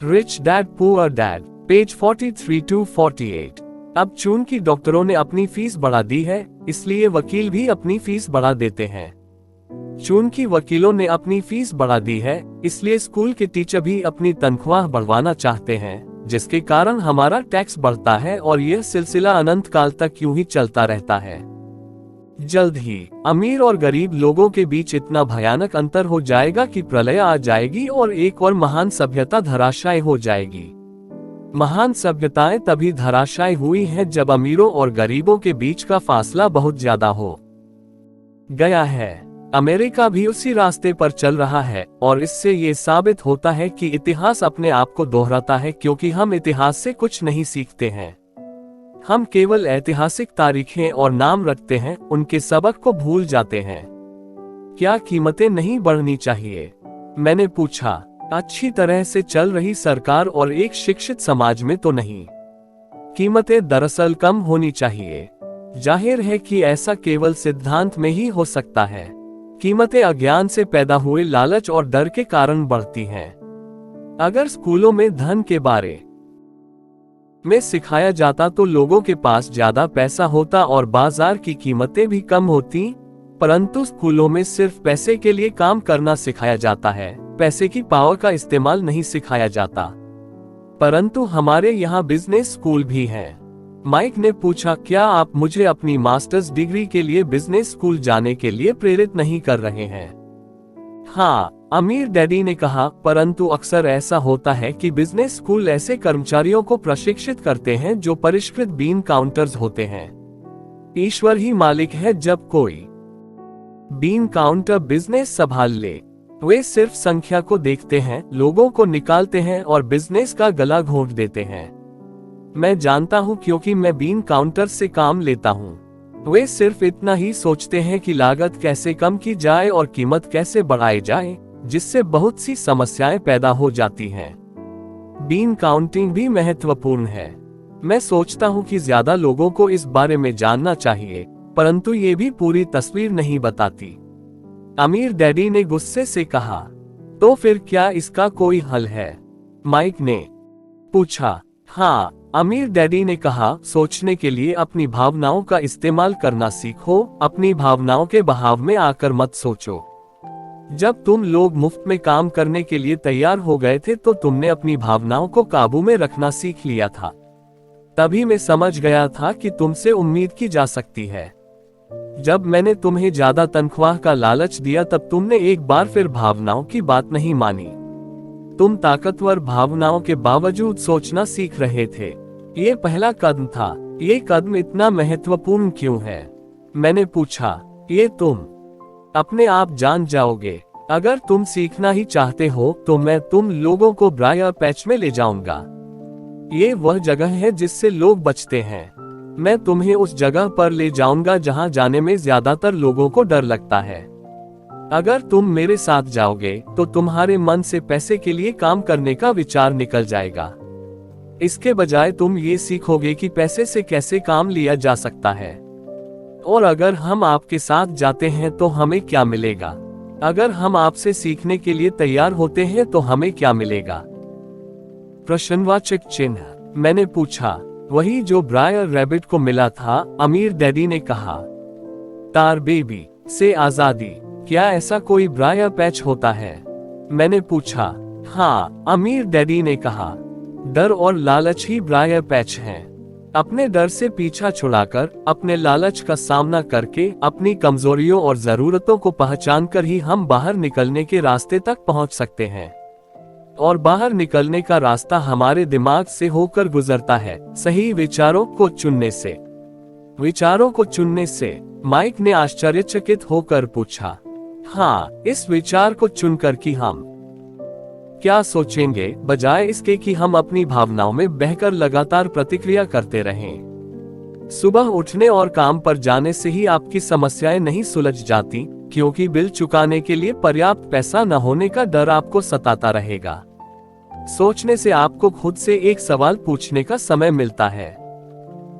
Rich dad poor dad, page 43 to 48। अब चूंकि डॉक्टरों ने अपनी फीस बढ़ा दी है, इसलिए वकील भी अपनी फीस बढ़ा देते हैं। चूंकि वकीलों ने अपनी फीस बढ़ा दी है, इसलिए स्कूल के टीचर भी अपनी तनख्वाह बढ़वाना चाहते हैं, जिसके कारण हमारा टैक्स बढ़ता है और यह सिलसिला अनंत काल तक यूं ही चलता रहता है। जल्द ही अमीर और गरीब लोगों के बीच इतना भयानक अंतर हो जाएगा कि प्रलय आ जाएगी और एक और महान सभ्यता धराशायी हो जाएगी। महान सभ्यताएं तभी धराशायी हुई हैं जब अमीरों और गरीबों के बीच का फासला बहुत ज्यादा हो गया है। अमेरिका भी उसी रास्ते पर चल रहा है और इससे ये साबित होता है कि इतिहास अपने आप को दोहराता है, क्योंकि हम इतिहास से कुछ नहीं सीखते हैं। हम केवल ऐतिहासिक तारीखें और नाम रखते हैं, उनके सबक को भूल जाते हैं। क्या कीमतें नहीं बढ़नी चाहिए? मैंने पूछा। अच्छी तरह से चल रही सरकार और एक शिक्षित समाज में तो नहीं। कीमतें दरअसल कम होनी चाहिए। जाहिर है कि ऐसा केवल सिद्धांत में ही हो सकता है। कीमतें अज्ञान से पैदा हुए लालच और डर के कारण बढ़ती हैं। अगर स्कूलों में धन के बारे में सिखाया जाता तो लोगों के पास ज्यादा पैसा होता और बाजार की कीमतें भी कम होती, परंतु स्कूलों में सिर्फ पैसे के लिए काम करना सिखाया जाता है, पैसे की पावर का इस्तेमाल नहीं सिखाया जाता। परंतु हमारे यहाँ बिजनेस स्कूल भी हैं। माइक ने पूछा, क्या आप मुझे अपनी मास्टर्स डिग्री के लिए बिजनेस स्कूल जाने के लिए प्रेरित नहीं कर रहे हैं? हाँ, अमीर डैडी ने कहा, परंतु अक्सर ऐसा होता है कि बिजनेस स्कूल ऐसे कर्मचारियों को प्रशिक्षित करते हैं जो परिष्कृत बीन काउंटर्स होते हैं। ईश्वर ही मालिक है। जब कोई बीन काउंटर बिजनेस संभाल ले, वे सिर्फ संख्या को देखते हैं, लोगों को निकालते हैं और बिजनेस का गला घोंट देते हैं। मैं जानता हूं, क्योंकि मैं बीन काउंटर से काम लेता हूं। वे सिर्फ इतना ही सोचते हैं कि लागत कैसे कम की जाए और कीमत कैसे बढ़ाई जाए, जिससे बहुत सी समस्याएं पैदा हो जाती हैं। बीन काउंटिंग भी महत्वपूर्ण है। मैं सोचता हूं कि ज्यादा लोगों को इस बारे में जानना चाहिए, परंतु ये भी पूरी तस्वीर नहीं बताती। अमीर डैडी ने गुस्से से कहा। तो फिर क्या इसका कोई हल है? माइक ने पूछा। हाँ, अमीर डैडी ने कहा, सोचने के लिए अपनी भावनाओं का इस्तेमाल करना सीखो। अपनी भावनाओं के बहाव में आकर मत सोचो। जब तुम लोग मुफ्त में काम करने के लिए तैयार हो गए थे तो तुमने अपनी भावनाओं को काबू में रखना सीख लिया था। तभी मैं समझ गया था कि तुमसे उम्मीद की जा सकती है। जब मैंने तुम्हें ज्यादा तनख्वाह का लालच दिया तब तुमने एक बार फिर भावनाओं की बात नहीं मानी। तुम ताकतवर भावनाओं के बावजूद सोचना सीख रहे थे। ये पहला कदम था। ये कदम इतना महत्वपूर्ण क्यों है? मैंने पूछा। ये तुम अपने आप जान जाओगे। अगर तुम सीखना ही चाहते हो तो मैं तुम लोगों को ब्रायर पैच में ले जाऊंगा। ये वह जगह है जिससे लोग बचते हैं। मैं तुम्हें उस जगह पर ले जाऊंगा जहां जाने में ज्यादातर लोगों को डर लगता है। अगर तुम मेरे साथ जाओगे तो तुम्हारे मन से पैसे के लिए काम करने का विचार निकल जाएगा। इसके बजाय तुम ये सीखोगे कि पैसे से कैसे काम लिया जा सकता है। और अगर हम आपके साथ जाते हैं तो हमें क्या मिलेगा? अगर हम आपसे सीखने के लिए तैयार होते हैं तो हमें क्या मिलेगा? प्रश्नवाचक चिन्ह। मैंने पूछा। वही जो ब्रायर रैबिट को मिला था, अमीर डैडी ने कहा। तार बेबी से आजादी। क्या ऐसा कोई ब्रायर पैच होता है? मैंने पूछा। हाँ, अमीर डैडी ने कहा। डर और लालच ही ब्रायर पैच हैं। अपने डर से पीछा छुड़ाकर, अपने लालच का सामना करके, अपनी कमजोरियों और जरूरतों को पहचानकर ही हम बाहर निकलने के रास्ते तक पहुंच सकते हैं। और बाहर निकलने का रास्ता हमारे दिमाग से होकर गुजरता है, सही विचारों को चुनने से। विचारों को चुनने से? माइक ने आश्चर्यचकित होकर पूछा। हाँ, इस विचार को चुनकर कि हम क्या सोचेंगे, बजाय इसके कि हम अपनी भावनाओं में बहकर लगातार प्रतिक्रिया करते रहें। सुबह उठने और काम पर जाने से ही आपकी समस्याएं नहीं सुलझ जाती, क्योंकि बिल चुकाने के लिए पर्याप्त पैसा न होने का डर आपको सताता रहेगा। सोचने से आपको खुद से एक सवाल पूछने का समय मिलता है।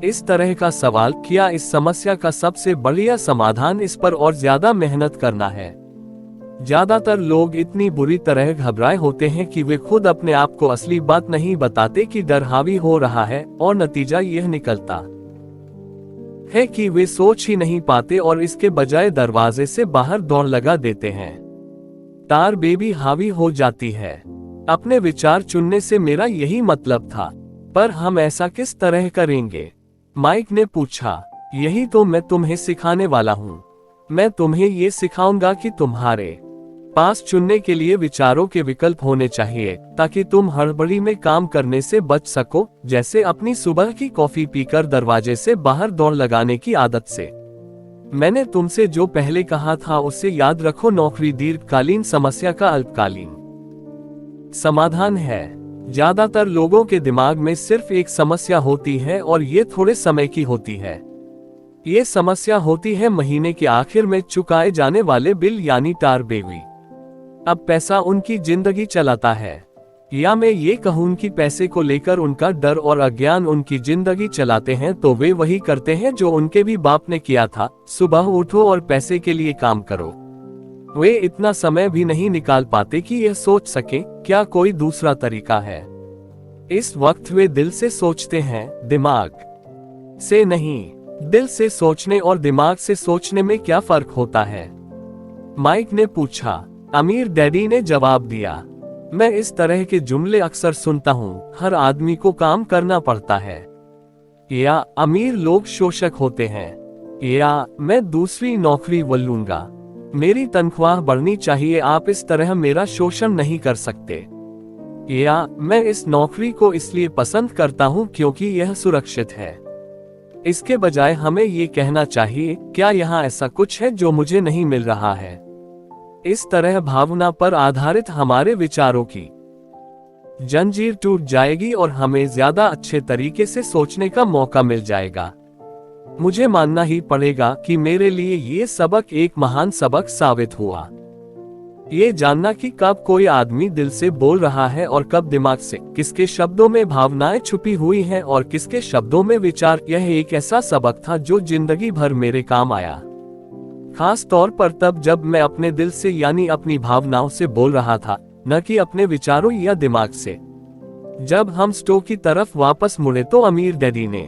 इस तरह का सवाल, क्या इस समस्या का सबसे बढ़िया समाधान इस पर और ज्यादा मेहनत करना है, ज्यादातर लोग इतनी बुरी तरह घबराए होते हैं कि वे खुद अपने आप को असली बात नहीं बताते कि डर हावी हो रहा है, और नतीजा यह निकलता है कि वे सोच ही नहीं पाते और इसके बजाय दरवाजे से बाहर दौड़ लगा देते हैं। तार बेबी हावी हो जाती है। अपने विचार चुनने से मेरा यही मतलब था, पर हम ऐसा किस तरह करेंगे? माइक ने पूछा। यही तो मैं तुम्हें सिखाने वाला हूँ। मैं तुम्हें ये सिखाऊंगा कि तुम्हारे पास चुनने के लिए विचारों के विकल्प होने चाहिए, ताकि तुम हड़बड़ी में काम करने से बच सको, जैसे अपनी सुबह की कॉफी पीकर दरवाजे से बाहर दौड़ लगाने की आदत से। मैंने तुमसे जो पहले कहा था उसे याद रखो, नौकरी दीर्घकालीन समस्या का अल्पकालीन समाधान है। ज्यादातर लोगों के दिमाग में सिर्फ एक समस्या होती है और ये थोड़े समय की होती है। ये समस्या होती है महीने के आखिर में चुकाए जाने वाले बिल, यानी टार बेबी। अब पैसा उनकी जिंदगी चलाता है, या मैं ये कहूं कि पैसे को लेकर उनका डर और अज्ञान उनकी जिंदगी चलाते हैं। तो वे वही करते हैं जो उनके भी बाप ने किया था, सुबह उठो और पैसे के लिए काम करो। वे इतना समय भी नहीं निकाल पाते कि यह सोच सके क्या कोई दूसरा तरीका है। इस वक्त वे दिल से सोचते हैं, दिमाग से नहीं। दिल से सोचने और दिमाग से सोचने में क्या फर्क होता है? माइक ने पूछा। अमीर डैडी ने जवाब दिया। मैं इस तरह के जुमले अक्सर सुनता हूँ, हर आदमी को काम करना पड़ता है, या अमीर लोग शोषक होते हैं, या मैं दूसरी नौकरी वो लूंगा, मेरी तनख्वाह बढ़नी चाहिए, आप इस तरह मेरा शोषण नहीं कर सकते, या मैं इस नौकरी को इसलिए पसंद करता हूँ क्योंकि यह सुरक्षित है। इसके बजाय हमें ये कहना चाहिए, क्या यहाँ ऐसा कुछ है जो मुझे नहीं मिल रहा है? इस तरह भावना पर आधारित हमारे विचारों की जंजीर टूट जाएगी और हमें ज्यादा अच्छे तरीके से सोचने का मौका मिल जाएगा। मुझे मानना ही पड़ेगा कि मेरे लिए ये सबक एक महान सबक साबित हुआ। ये जानना कि कब कोई आदमी दिल से बोल रहा है और कब दिमाग से, किसके शब्दों में भावनाएं छुपी हुई हैं और किसके शब्दों में विचार, यह एक ऐसा सबक था जो जिंदगी भर मेरे काम आया। खास तौर पर तब जब मैं अपने दिल से यानी अपनी भावनाओं से बोल रहा था, न कि अपने विचारों या दिमाग से। जब हम स्टोव की तरफ वापस मुड़े तो अमीर डैडी ने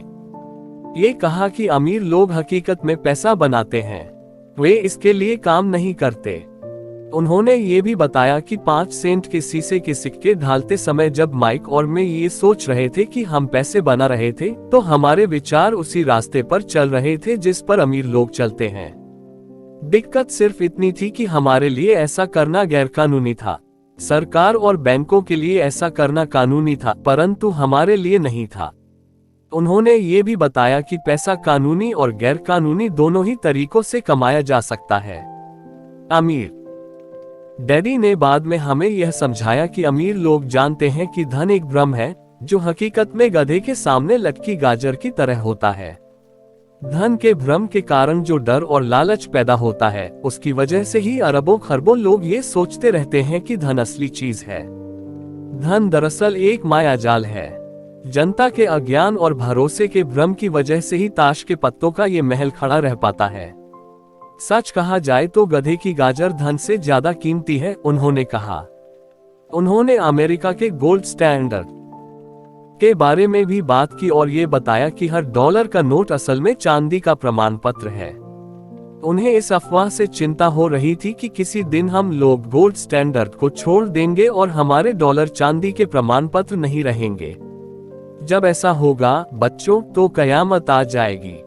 ये कहा कि अमीर लोग हकीकत में पैसा बनाते हैं, वे इसके लिए काम नहीं करते। उन्होंने ये भी बताया कि 5 सेंट के शीशे के सिक्के ढालते समय जब माइक और मैं ये सोच रहे थे कि हम पैसे बना रहे थे, तो हमारे विचार उसी रास्ते पर चल रहे थे जिस पर अमीर लोग चलते हैं। दिक्कत सिर्फ इतनी थी कि हमारे लिए ऐसा करना गैरकानूनी था। सरकार और बैंकों के लिए ऐसा करना कानूनी था, परंतु हमारे लिए नहीं था। उन्होंने ये भी बताया कि पैसा कानूनी और गैरकानूनी दोनों ही तरीकों से कमाया जा सकता है। अमीर डैडी ने बाद में हमें यह समझाया कि अमीर लोग जानते हैं कि धन एक भ्रम है, जो हकीकत में गधे के सामने लटकी गाजर की तरह होता है। धन के भ्रम के कारण जो डर और लालच पैदा होता है, उसकी वजह से ही अरबों खरबों लोग ये सोचते रहते हैं कि धन असली चीज है। धन दरअसल एक मायाजाल है। जनता के अज्ञान और भरोसे के भ्रम की वजह से ही ताश के पत्तों का ये महल खड़ा रह पाता है। सच कहा जाए तो गधे की गाजर धन से ज्यादा कीमती है, उन्होंने कहा। उन्होंने अमेरिका के गोल्ड स्टैंडर्ड के बारे में भी बात की और ये बताया कि हर डॉलर का नोट असल में चांदी का प्रमाण पत्र है। उन्हें इस अफवाह से चिंता हो रही थी कि किसी दिन हम लोग गोल्ड स्टैंडर्ड को छोड़ देंगे और हमारे डॉलर चांदी के प्रमाण पत्र नहीं रहेंगे। जब ऐसा होगा बच्चों, तो कयामत आ जाएगी।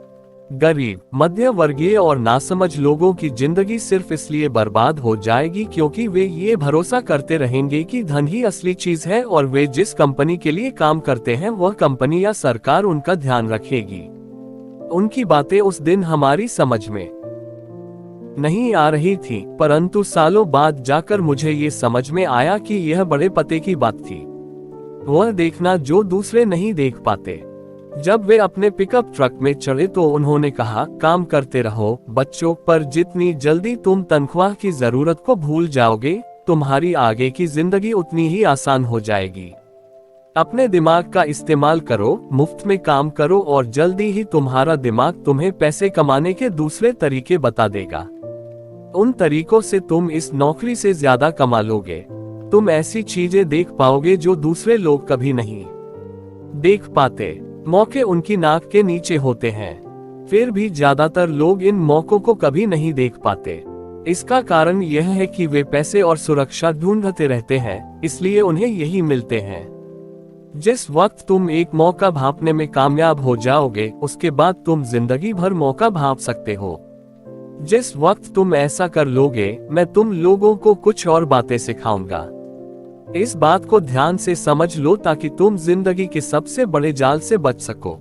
गरीब, मध्य वर्गीय और नासमझ लोगों की जिंदगी सिर्फ इसलिए बर्बाद हो जाएगी क्योंकि वे ये भरोसा करते रहेंगे कि धन ही असली चीज है और वे जिस कंपनी के लिए काम करते हैं वह कंपनी या सरकार उनका ध्यान रखेगी। उनकी बातें उस दिन हमारी समझ में नहीं आ रही थी, परंतु सालों बाद जाकर मुझे ये समझ में आया कि यह बड़े पते की बात थी। वह देखना जो दूसरे नहीं देख पाते। जब वे अपने पिकअप ट्रक में चढ़े तो उन्होंने कहा, काम करते रहो बच्चों, पर जितनी जल्दी तुम तनख्वाह की जरूरत को भूल जाओगे, तुम्हारी आगे की जिंदगी उतनी ही आसान हो जाएगी। अपने दिमाग का इस्तेमाल करो, मुफ्त में काम करो और जल्दी ही तुम्हारा दिमाग तुम्हें पैसे कमाने के दूसरे तरीके बता देगा। उन तरीकों से तुम इस नौकरी से ज्यादा कमा लोगे। तुम ऐसी चीजें देख पाओगे जो दूसरे लोग कभी नहीं देख पाते। मौके उनकी नाक के नीचे होते हैं, फिर भी ज्यादातर लोग इन मौकों को कभी नहीं देख पाते। इसका कारण यह है कि वे पैसे और सुरक्षा ढूंढते रहते हैं, इसलिए उन्हें यही मिलते हैं। जिस वक्त तुम एक मौका भांपने में कामयाब हो जाओगे, उसके बाद तुम जिंदगी भर मौका भांप सकते हो। जिस वक्त तुम ऐसा कर लोगे, मैं तुम लोगों को कुछ और बातें सिखाऊंगा। इस बात को ध्यान से समझ लो ताकि तुम जिंदगी के सबसे बड़े जाल से बच सको।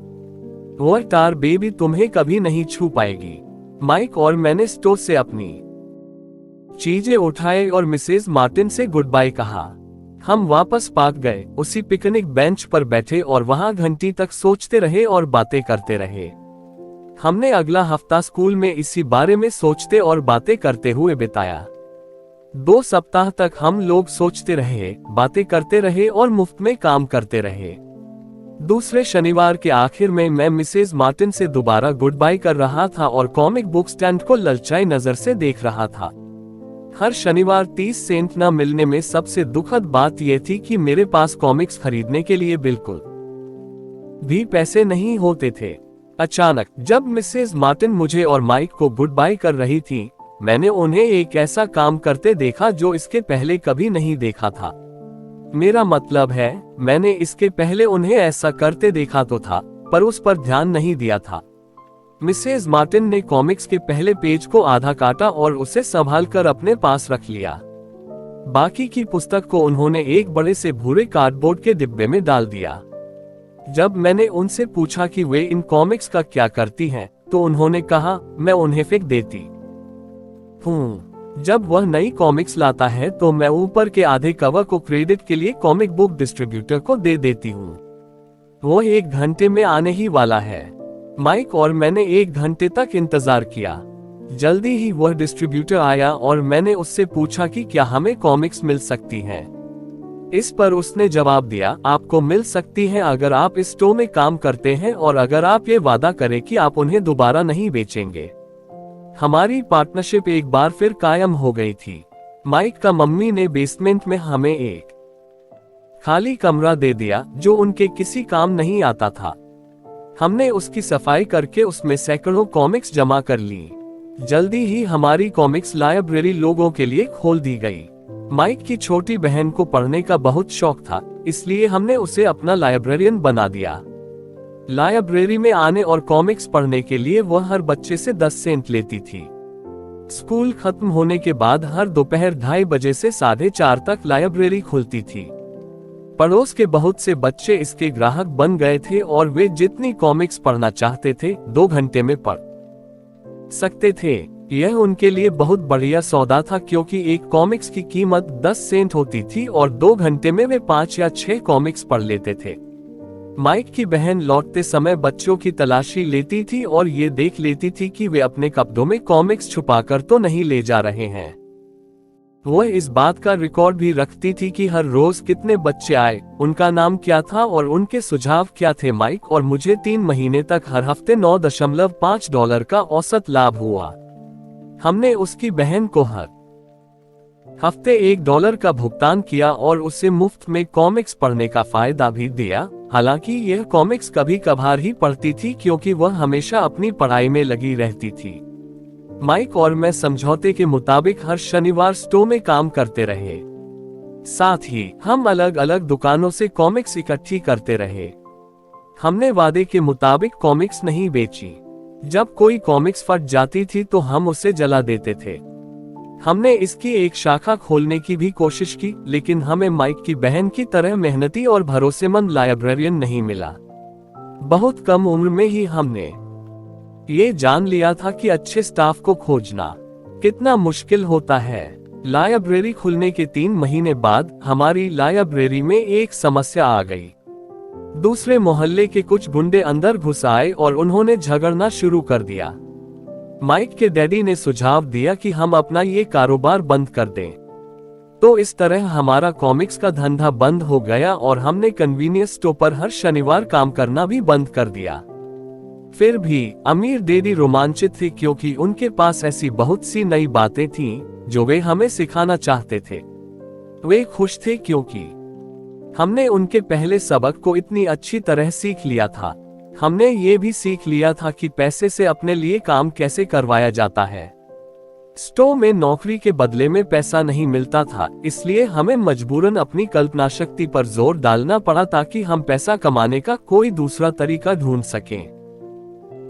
वह टार बेबी तुम्हें कभी नहीं छू पाएगी। माइक और मैंने स्टोर से अपनी चीजें उठाए और मिसेज मार्टिन से गुड बाय कहा। हम वापस पार्क गए, उसी पिकनिक बेंच पर बैठे और वहां घंटी तक सोचते रहे और बातें करते रहे। हमने अगला हफ्ता स्कूल में इसी बारे में सोचते और बातें करते हुए बिताया। 2 सप्ताह तक हम लोग सोचते रहे, बातें करते रहे और मुफ्त में काम करते रहे। दूसरे शनिवार के आखिर में मैं मिसेज मार्टिन से दोबारा गुड बाय कर रहा था और कॉमिक बुक स्टैंड को ललचाई नजर से देख रहा था। हर शनिवार 30 सेंट न मिलने में सबसे दुखद बात यह थी कि मेरे पास कॉमिक्स खरीदने के लिए बिल्कुल भी पैसे नहीं होते थे। अचानक जब मिसेज मार्टिन मुझे और माइक को गुड बाय कर रही थी, मैंने उन्हें एक ऐसा काम करते देखा जो इसके पहले कभी नहीं देखा था। मेरा मतलब है, मैंने इसके पहले उन्हें ऐसा करते देखा तो था, पर उस पर ध्यान नहीं दिया था। मिसेज मार्टिन ने कॉमिक्स के पहले पेज को आधा काटा और उसे संभालकर अपने पास रख लिया। बाकी की पुस्तक को उन्होंने एक बड़े से भूरे कार्डबोर्ड के डिब्बे में डाल दिया। जब मैंने उनसे पूछा कि वे इन कॉमिक्स का क्या करती हैं, तो उन्होंने कहा, मैं उन्हें फेंक देती हूँ। जब वह नई कॉमिक्स लाता है तो मैं ऊपर के आधे कवर को क्रेडिट के लिए कॉमिक बुक डिस्ट्रीब्यूटर को दे देती हूँ। वो 1 घंटे में आने ही वाला है। माइक और मैंने 1 घंटे तक इंतजार किया। जल्दी ही वह डिस्ट्रीब्यूटर आया और मैंने उससे पूछा कि क्या हमें कॉमिक्स मिल सकती हैं। इस पर उसने जवाब दिया, आपको मिल सकती हैं अगर आप इस स्टोर में काम करते हैं और अगर आप ये वादा करें कि आप उन्हें दोबारा नहीं बेचेंगे। हमारी पार्टनरशिप एक बार फिर कायम हो गई थी। माइक का मम्मी ने बेसमेंट में हमें एक खाली कमरा दे दिया जो उनके किसी काम नहीं आता था। हमने उसकी सफाई करके उसमें सैकड़ों कॉमिक्स जमा कर ली। जल्दी ही हमारी कॉमिक्स लाइब्रेरी लोगों के लिए खोल दी गई। माइक की छोटी बहन को पढ़ने का बहुत शौक था, इसलिए हमने उसे अपना लाइब्रेरियन बना दिया। लाइब्रेरी में आने और कॉमिक्स पढ़ने के लिए वह हर बच्चे से 10 सेंट लेती थी। स्कूल खत्म होने के बाद हर दोपहर 2:30 बजे से 4:30 तक लाइब्रेरी खुलती थी। पड़ोस के बहुत से बच्चे इसके ग्राहक बन गए थे और वे जितनी कॉमिक्स पढ़ना चाहते थे 2 घंटे में पढ़ सकते थे। यह उनके लिए बहुत बढ़िया सौदा था क्योंकि एक कॉमिक्स की कीमत 10 सेंट होती थी और 2 घंटे में वे 5 या 6 कॉमिक्स पढ़ लेते थे। माइक की बहन लौटते समय बच्चों की तलाशी लेती थी और ये देख लेती थी कि वे अपने कपड़ों में कॉमिक्स छुपाकर तो नहीं ले जा रहे हैं। वह इस बात का रिकॉर्ड भी रखती थी कि हर रोज कितने बच्चे आए, उनका नाम क्या था और उनके सुझाव क्या थे। माइक और मुझे 3 महीने तक हर हफ्ते $9.5 का औसत लाभ हुआ। हमने उसकी बहन को हर हफ्ते $1 का भुगतान किया और उसे मुफ्त में कॉमिक्स पढ़ने का फायदा भी दिया। हालांकि यह कॉमिक्स कभी कभार ही पढ़ती थी क्योंकि वह हमेशा अपनी पढ़ाई में लगी रहती थी। माइक और मैं समझौते के मुताबिक हर शनिवार स्टोर में काम करते रहे। साथ ही हम अलग अलग दुकानों से कॉमिक्स इकट्ठी करते रहे। हमने वादे के मुताबिक कॉमिक्स नहीं बेची। जब कोई कॉमिक्स फट जाती थी तो हम उसे जला देते थे। हमने इसकी एक शाखा खोलने की भी कोशिश की, लेकिन हमें माइक की बहन की तरह मेहनती और भरोसेमंद लाइब्रेरियन नहीं मिला। बहुत कम उम्र में ही हमने ये जान लिया था कि अच्छे स्टाफ को खोजना कितना मुश्किल होता है। लाइब्रेरी खुलने के 3 महीने बाद हमारी लाइब्रेरी में एक समस्या आ गई। दूसरे मोहल्ले के कुछ गुंडे अंदर घुस आए और उन्होंने झगड़ना शुरू कर दिया। माइक के डैडी ने सुझाव दिया कि हम अपना ये कारोबार बंद कर दें। तो इस तरह हमारा कॉमिक्स का धंधा बंद हो गया और हमने कन्वीनियंस स्टोर पर हर शनिवार काम करना भी बंद कर दिया। फिर भी अमीर डैडी रोमांचित थे क्योंकि उनके पास ऐसी बहुत सी नई बातें थीं जो वे हमें सिखाना चाहते थे। वे खुश थे क्योंकि हमने उनके पहले सबक को इतनी अच्छी तरह सीख लिया था। हमने ये भी सीख लिया था कि पैसे से अपने लिए काम कैसे करवाया जाता है। स्टोर में नौकरी के बदले में पैसा नहीं मिलता था, इसलिए हमें मजबूरन अपनी कल्पना शक्ति पर जोर डालना पड़ा ताकि हम पैसा कमाने का कोई दूसरा तरीका ढूंढ सकें।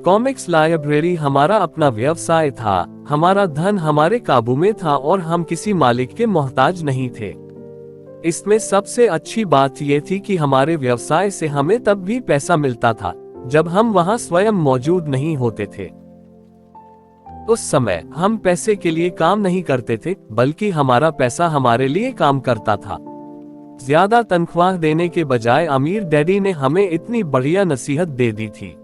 कॉमिक्स लाइब्रेरी हमारा अपना व्यवसाय था, हमारा धन हमारे काबू में था और हम किसी मालिक के मोहताज नहीं थे। इसमें सबसे अच्छी बात यह थी कि हमारे व्यवसाय से हमें तब भी पैसा मिलता था जब हम वहां स्वयं मौजूद नहीं होते थे। उस समय हम पैसे के लिए काम नहीं करते थे, बल्कि हमारा पैसा हमारे लिए काम करता था। ज्यादा तनख्वाह देने के बजाय अमीर डैडी ने हमें इतनी बढ़िया नसीहत दे दी थी।